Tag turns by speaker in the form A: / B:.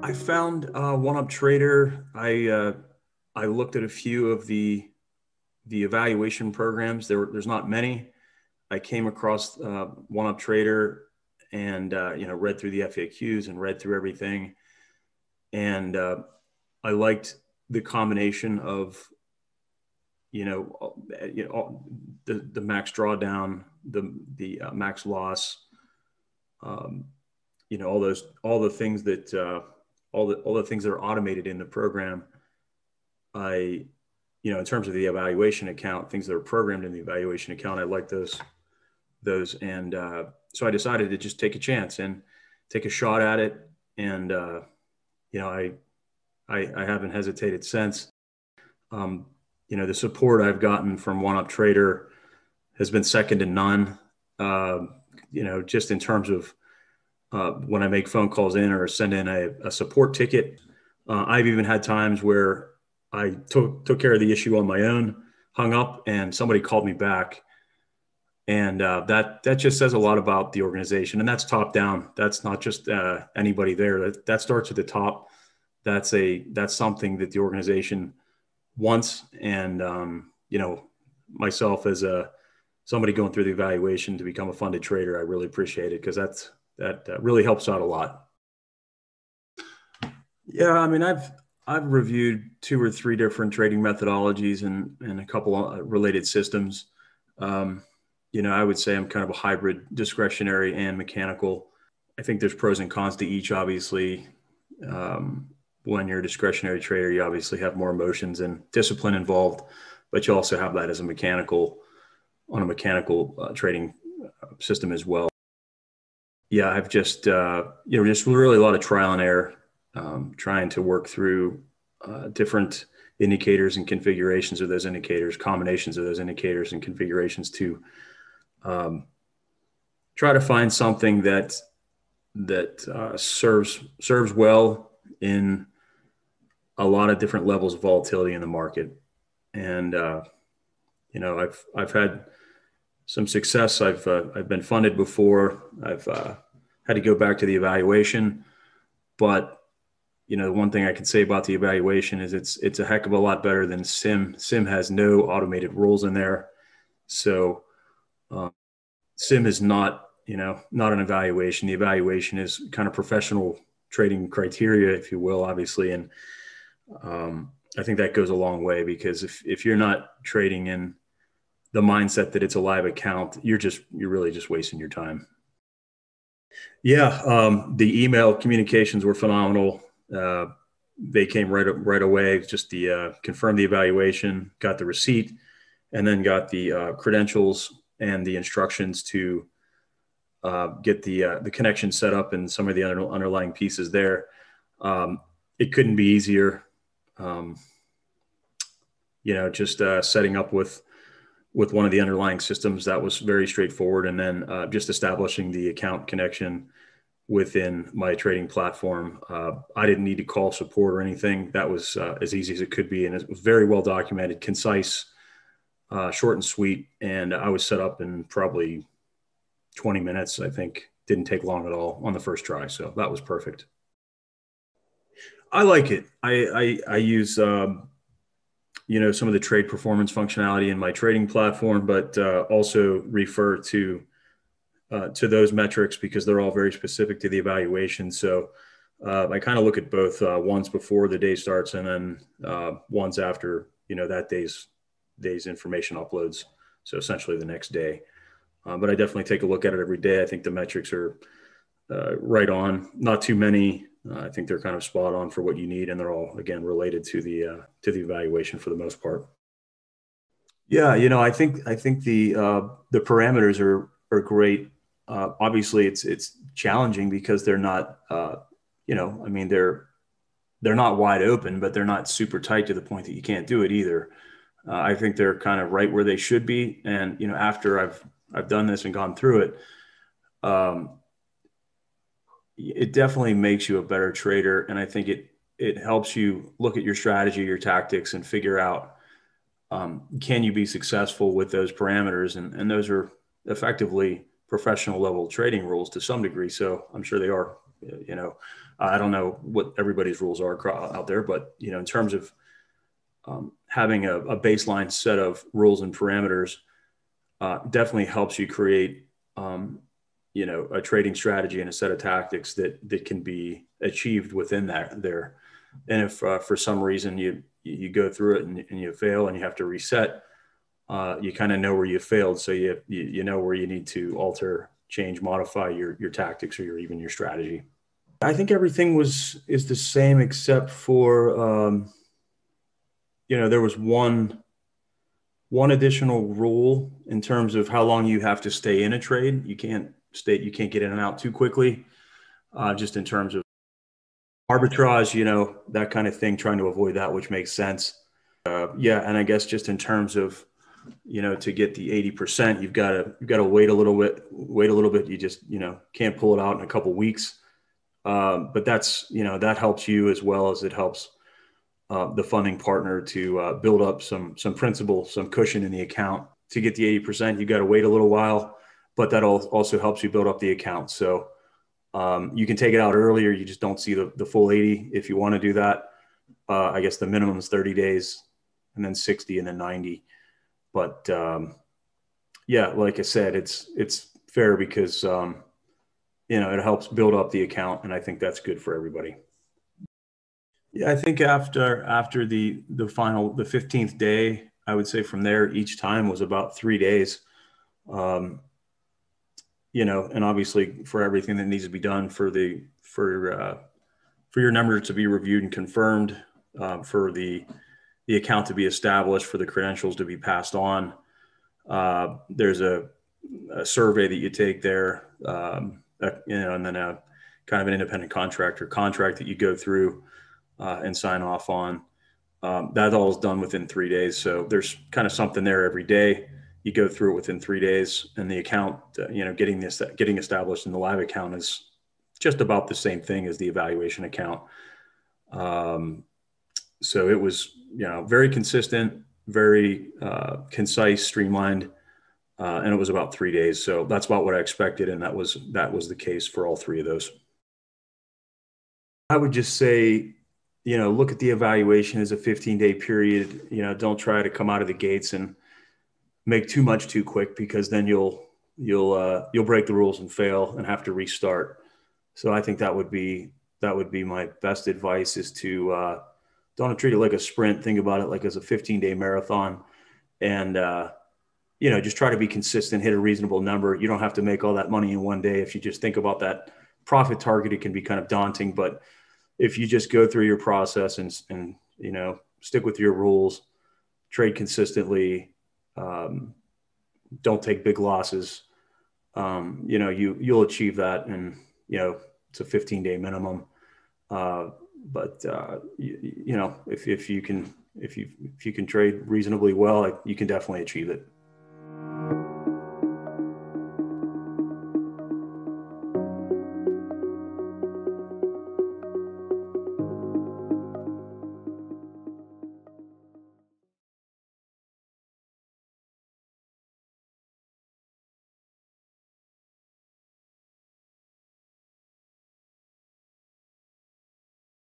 A: I found OneUp Trader. I looked at a few of the evaluation programs. There's not many. I came across OneUp Trader and read through the FAQs and read through everything, and I liked the combination of the max drawdown, the max loss, um, all the things that all the things that are automated in the program. I in terms of the evaluation account, things that are programmed in the evaluation account, I like those, and so I decided to just take a chance and take a shot at it, and you know I, I haven't hesitated since. Um, the support I've gotten from OneUp Trader has been second to none. Uh, just in terms of when I make phone calls in or send in a support ticket. I've even had times where I took care of the issue on my own, hung up, and somebody called me back. And that just says a lot about the organization. And that's top down. That's not just anybody there. That starts at the top. That's something that the organization wants. And, myself as somebody going through the evaluation to become a funded trader, I really appreciate it because that really helps out a lot. Yeah, I mean, I've reviewed two or three different trading methodologies and a couple of related systems. I would say I'm kind of a hybrid, discretionary and mechanical. I think there's pros and cons to each, obviously. When you're a discretionary trader, you obviously have more emotions and discipline involved, but you also have that as a mechanical trading system as well. Yeah, I've just really a lot of trial and error, trying to work through different indicators and configurations of those indicators, combinations of those indicators and configurations to try to find something that serves well in a lot of different levels of volatility in the market. And I've had some success. I've been funded before. I've had to go back to the evaluation, but one thing I can say about the evaluation is it's a heck of a lot better than Sim. Sim has no automated rules in there, so Sim is not not an evaluation. The evaluation is kind of professional trading criteria, if you will, obviously, and I think that goes a long way because if you're not trading in the mindset that it's a live account, you're really just wasting your time. Yeah, the email communications were phenomenal. They came right away. Just the confirm the evaluation, got the receipt, and then got the credentials and the instructions to get the connection set up and some of the underlying pieces there. It couldn't be easier. Just setting up with one of the underlying systems, that was very straightforward. And then just establishing the account connection within my trading platform. I didn't need to call support or anything. That was as easy as it could be. And it was very well documented, concise, short and sweet. And I was set up in probably 20 minutes, I think. Didn't take long at all on the first try. So that was perfect. I like it. I use, some of the trade performance functionality in my trading platform, but also refer to those metrics because they're all very specific to the evaluation. So I kind of look at both ones before the day starts and then ones after, that day's information uploads. So essentially the next day. But I definitely take a look at it every day. I think the metrics are right on, not too many. I think they're kind of spot on for what you need, and they're all again related to the evaluation for the most part. Yeah, I think the parameters are great. Obviously, it's challenging because they're not, they're not wide open, but they're not super tight to the point that you can't do it either. I think they're kind of right where they should be, and after I've done this and gone through it. It definitely makes you a better trader. And I think it helps you look at your strategy, your tactics, and figure out, can you be successful with those parameters? And those are effectively professional level trading rules to some degree. So I'm sure they are You know, I don't know what everybody's rules are out there, but you know, in terms of having a baseline set of rules and parameters, definitely helps you create, you know, a trading strategy and a set of tactics that can be achieved within that there. And if for some reason you go through it and you fail and you have to reset, you kind of know where you failed, so you know where you need to alter, change, modify your tactics or even your strategy. I think everything is the same except for you know, there was one additional rule in terms of how long you have to stay in a trade. You can't get in and out too quickly. Just in terms of arbitrage, you know, that kind of thing, trying to avoid that, which makes sense. Yeah, and I guess just in terms of, you know, to get the 80%, you've got to wait a little bit. You just, you know, can't pull it out in a couple weeks. But that's, you know, that helps you as well as it helps the funding partner to build up some principal, some cushion in the account. To get the 80%, you got to wait a little while, but that also helps you build up the account. So you can take it out earlier. You just don't see the full 80 if you want to do that. I guess the minimum is 30 days and then 60 and then 90. But yeah, like I said, it's fair because, you know, it helps build up the account. And I think that's good for everybody. Yeah, I think after the 15th day, I would say from there, each time was about 3 days. You know, and obviously for everything that needs to be done for your number to be reviewed and confirmed, for the account to be established, for the credentials to be passed on. There's a survey that you take there, you know, and then a kind of an independent contract that you go through and sign off on. That all is done within 3 days. So there's kind of something there every day. You go through it within 3 days, and the account, you know, getting established in the live account is just about the same thing as the evaluation account. So it was, you know, very consistent, very concise, streamlined, and it was about 3 days. So that's about what I expected, and that was the case for all three of those. I would just say, you know, look at the evaluation as a 15-day period. You know, don't try to come out of the gates and make too much too quick, because then you'll break the rules and fail and have to restart. So I think that would be my best advice, is to don't treat it like a sprint. Think about it like as a 15-day marathon, and you know, just try to be consistent, hit a reasonable number. You don't have to make all that money in one day. If you just think about that profit target, it can be kind of daunting, but if you just go through your process and you know, stick with your rules, trade consistently, don't take big losses, you know, you'll achieve that. And, you know, it's a 15-day minimum. But you know, if you can trade reasonably well, you can definitely achieve it.